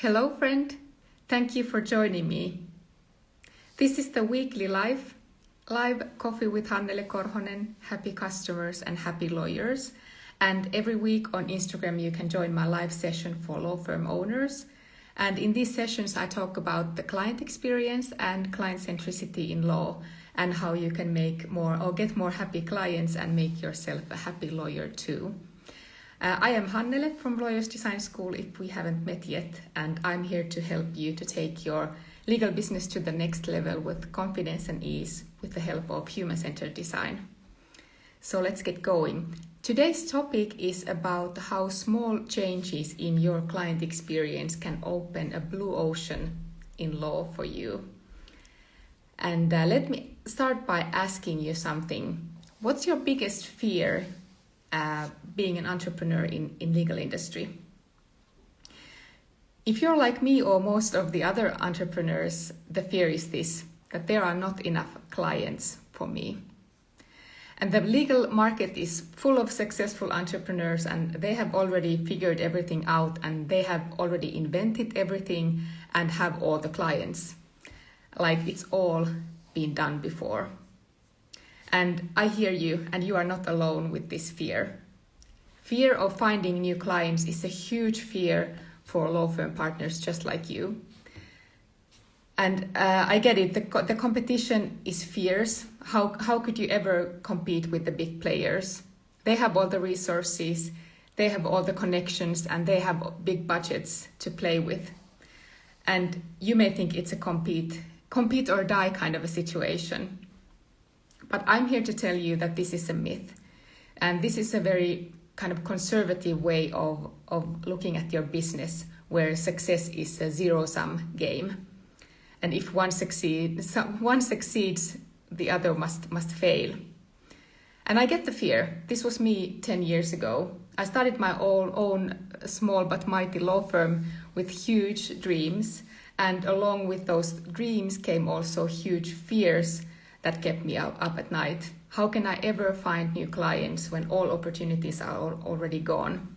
Hello friend, thank you for joining me. This is the weekly live coffee with Hannele Korhonen, happy customers and happy lawyers. And every week on Instagram you can join my live session for law firm owners. And in these sessions I talk about the client experience and client centricity in law and how you can make more or get more happy clients and make yourself a happy lawyer too. I am Hannele from Lawyers Design School if we haven't met yet, and I'm here to help you to take your legal business to the next level with confidence and ease with the help of human-centered design. So let's get going. Today's topic is about how small changes in your client experience can open a blue ocean in law for you. And let me start by asking you something. What's your biggest fear being an entrepreneur in legal industry? If you're like me or most of the other entrepreneurs, the fear is this, that there are not enough clients for me. And the legal market is full of successful entrepreneurs and they have already figured everything out and they have already invented everything and have all the clients. Like it's all been done before. And I hear you, and you are not alone with this fear. Fear of finding new clients is a huge fear for law firm partners just like you. And I get it, the competition is fierce. How could you ever compete with the big players? They have all the resources, they have all the connections, and they have big budgets to play with. And you may think it's a compete or die kind of a situation. But I'm here to tell you that this is a myth. And this is a very kind of conservative way of looking at your business, where success is a zero-sum game. And if one succeeds, the other must fail. And I get the fear. This was me 10 years ago. I started my own small but mighty law firm with huge dreams. And along with those dreams came also huge fears that kept me up at night. How can I ever find new clients when all opportunities are already gone?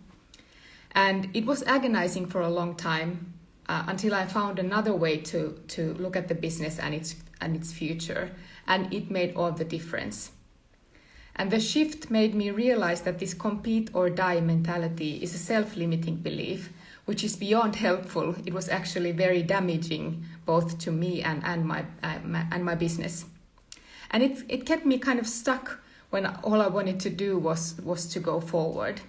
And it was agonizing for a long time until I found another way to look at the business and its future. And it made all the difference. And the shift made me realize that this compete or die mentality is a self-limiting belief, which is beyond helpful. It was actually very damaging both to me and my business. And it kept me kind of stuck when all I wanted to do was to go forward.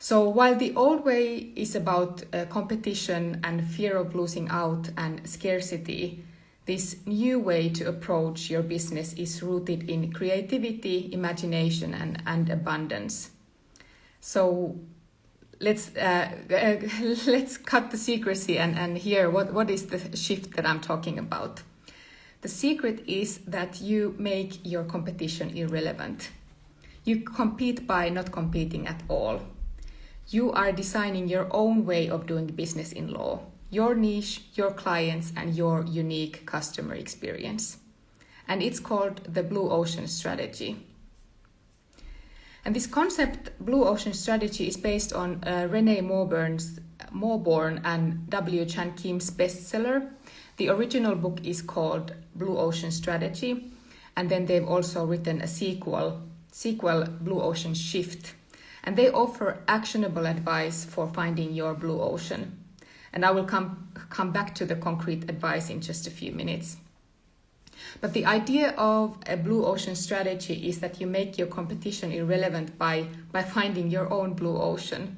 So while the old way is about competition and fear of losing out and scarcity, this new way to approach your business is rooted in creativity, imagination, and abundance. So let's cut the secrecy and hear what is the shift that I'm talking about. The secret is that you make your competition irrelevant. You compete by not competing at all. You are designing your own way of doing business in law, your niche, your clients, and your unique customer experience. And it's called the Blue Ocean Strategy. And this concept, Blue Ocean Strategy, is based on Renee Mauborgne and W. Chan Kim's bestseller. The original book is called Blue Ocean Strategy, and then they've also written a sequel, Blue Ocean Shift. And they offer actionable advice for finding your blue ocean. And I will come back to the concrete advice in just a few minutes. But the idea of a blue ocean strategy is that you make your competition irrelevant by finding your own blue ocean.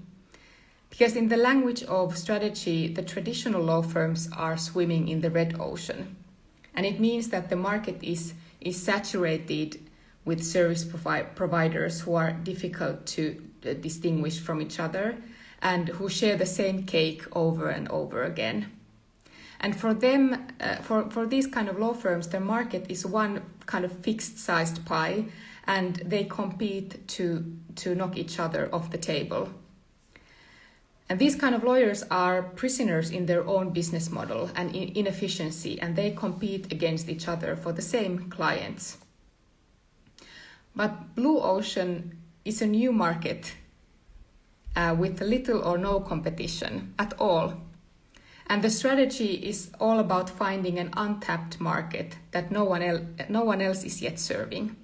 Because in the language of strategy, the traditional law firms are swimming in the red ocean. And it means that the market is saturated with service providers who are difficult to distinguish from each other and who share the same cake over and over again. And for them, for these kind of law firms, the market is one kind of fixed-sized pie, and they compete to knock each other off the table. And these kind of lawyers are prisoners in their own business model and inefficiency, and they compete against each other for the same clients. But Blue Ocean is a new market with little or no competition at all. And the strategy is all about finding an untapped market that no one else is yet serving.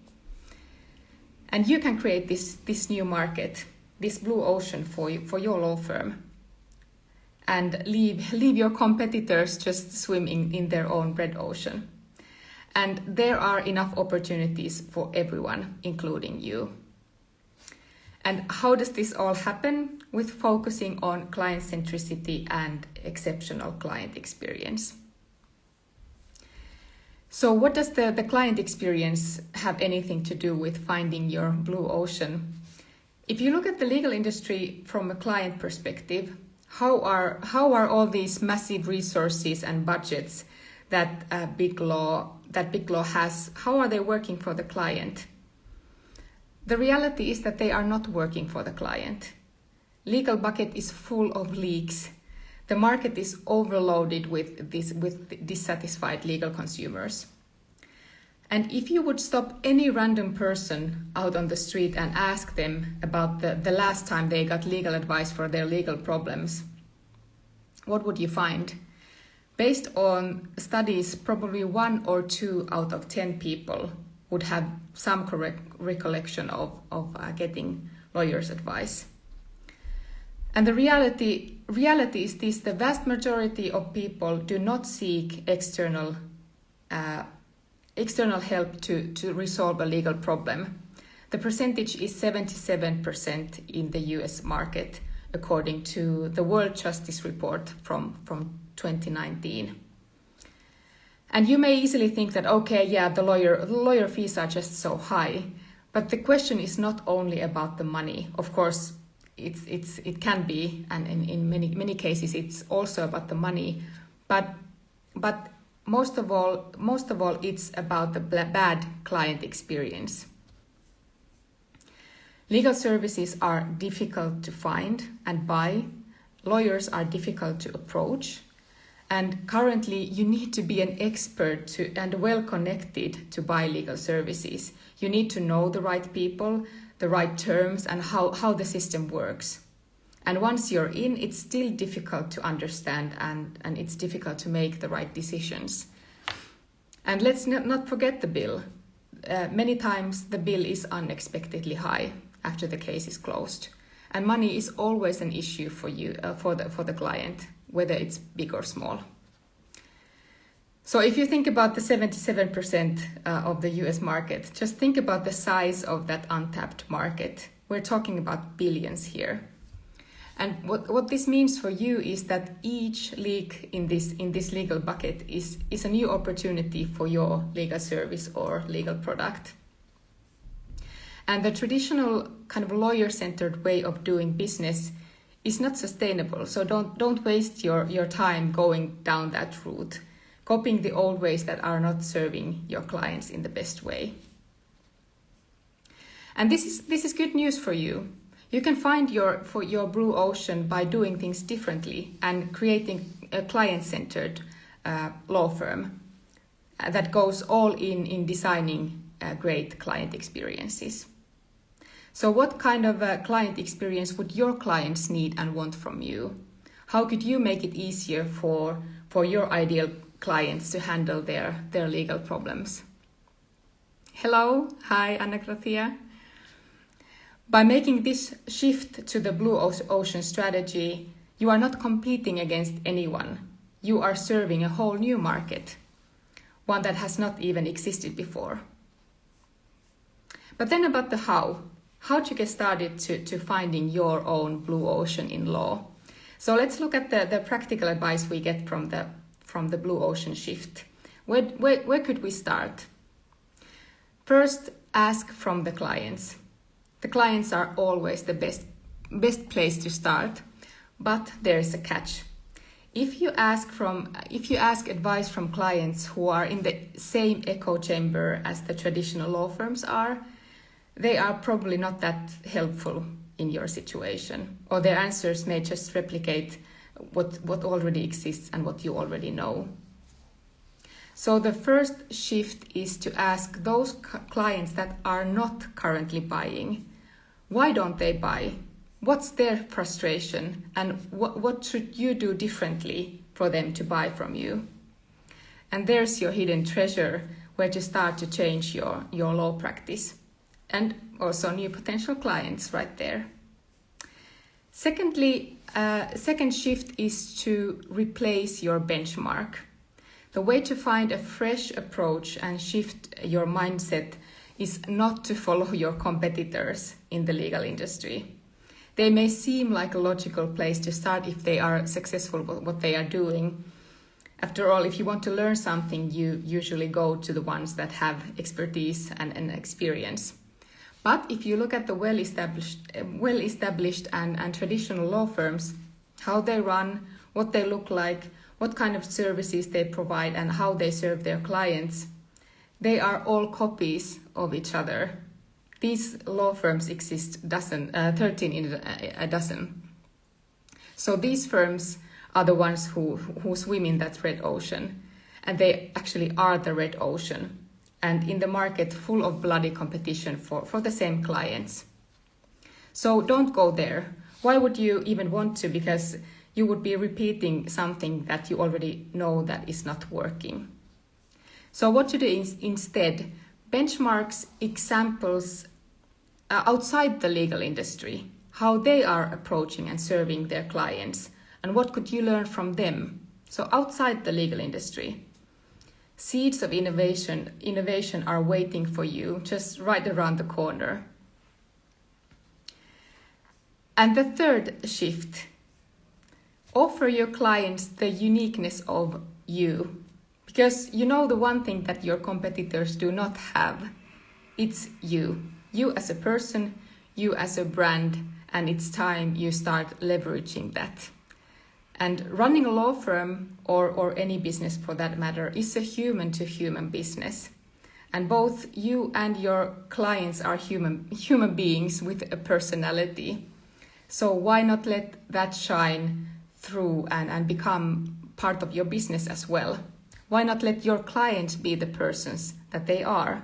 And you can create this new market, this blue ocean for your law firm, and leave your competitors just swimming in their own red ocean. And there are enough opportunities for everyone, including you. And how does this all happen? With focusing on client centricity and exceptional client experience. So what does the client experience have anything to do with finding your blue ocean? If you look at the legal industry from a client perspective, how are all these massive resources and budgets that big law has, how are they working for the client? The reality is that they are not working for the client. Legal bucket is full of leaks. The market is overloaded with dissatisfied legal consumers. And if you would stop any random person out on the street and ask them about the last time they got legal advice for their legal problems, what would you find? Based on studies, probably 1 or 2 out of 10 people would have some correct recollection of getting lawyers' advice. And the reality is this: the vast majority of people do not seek external help to resolve a legal problem. The percentage is 77% in the US market, according to the World Justice Report from 2019. And you may easily think that, okay, yeah, the lawyer fees are just so high. But the question is not only about the money. Of course, it can be, and in many cases it's also about the money. But most of all, it's about the bad client experience. Legal services are difficult to find and buy. Lawyers are difficult to approach. And currently, you need to be an expert and well connected to buy legal services. You need to know the right people, the right terms, and how the system works. And once you're in, it's still difficult to understand and it's difficult to make the right decisions. And let's not forget the bill. Many times the bill is unexpectedly high after the case is closed. And money is always an issue for you, for the client, whether it's big or small. So if you think about the 77% of the US market, just think about the size of that untapped market. We're talking about billions here. And what this means for you is that each leak in this legal bucket is a new opportunity for your legal service or legal product. And the traditional kind of lawyer-centered way of doing business is not sustainable. So don't waste your time going down that route, copying the old ways that are not serving your clients in the best way. And this is good news for you. You can find your blue ocean by doing things differently and creating a client-centered law firm that goes all in designing great client experiences. So what kind of a client experience would your clients need and want from you? How could you make it easier for your ideal clients to handle their legal problems? Hello, hi, Anna Gracia. By making this shift to the blue ocean strategy, you are not competing against anyone. You are serving a whole new market, one that has not even existed before. But then about the how. How to get started to finding your own blue ocean in law. So let's look at the practical advice we get from the blue ocean shift. Where could we start? First, ask from the clients. The clients are always the best place to start, but there is a catch. If you ask advice from clients who are in the same echo chamber as the traditional law firms are, they are probably not that helpful in your situation, or their answers may just replicate what already exists and what you already know. So the first shift is to ask those clients that are not currently buying, why don't they buy? What's their frustration, and what should you do differently for them to buy from you? And there's your hidden treasure where to start to change your law practice, and also new potential clients right there. Secondly, second shift is to replace your benchmark. The way to find a fresh approach and shift your mindset is not to follow your competitors in the legal industry. They may seem like a logical place to start if they are successful with what they are doing. After all, if you want to learn something, you usually go to the ones that have expertise and experience. But if you look at the well-established and traditional law firms, how they run, what they look like, what kind of services they provide, and how they serve their clients, they are all copies of each other. These law firms exist 13 in a dozen. So these firms are the ones who swim in that red ocean, and they actually are the red ocean, and in the market full of bloody competition for the same clients. So don't go there. Why would you even want to? Because you would be repeating something that you already know that is not working. So what to do instead? Benchmarks examples outside the legal industry, how they are approaching and serving their clients, and what could you learn from them? So outside the legal industry, seeds of innovation are waiting for you just right around the corner. And the third shift, offer your clients the uniqueness of you. Because you know the one thing that your competitors do not have, it's you. You as a person, you as a brand, and it's time you start leveraging that. And running a law firm, or any business for that matter, is a human-to-human business. And both you and your clients are human beings with a personality. So why not let that shine through and become part of your business as well? Why not let your clients be the persons that they are?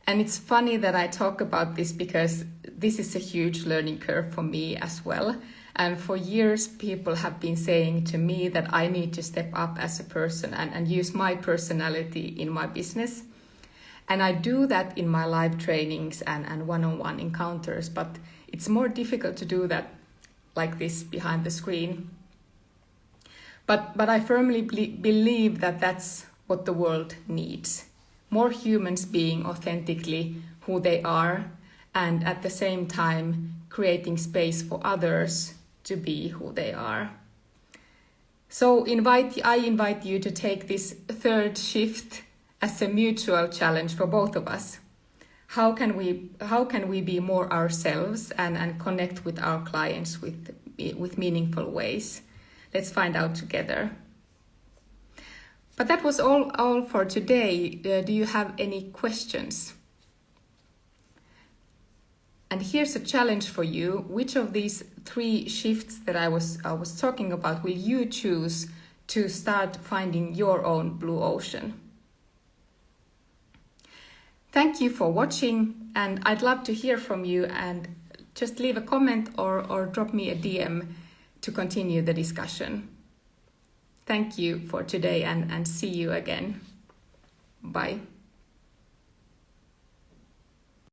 And it's funny that I talk about this because this is a huge learning curve for me as well. And for years, people have been saying to me that I need to step up as a person and use my personality in my business. And I do that in my live trainings and one-on-one encounters, but it's more difficult to do that like this behind the screen. But I firmly believe that that's what the world needs. More humans being authentically who they are, and at the same time creating space for others to be who they are. So I invite you to take this third shift as a mutual challenge for both of us. How can we be more ourselves and connect with our clients with meaningful ways? Let's find out together. But that was all for today. Do you have any questions? And here's a challenge for you. Which of these 3 shifts that I was talking about will you choose to start finding your own blue ocean? Thank you for watching, and I'd love to hear from you, and just leave a comment or drop me a DM to continue the discussion. Thank you for today, and see you again. Bye.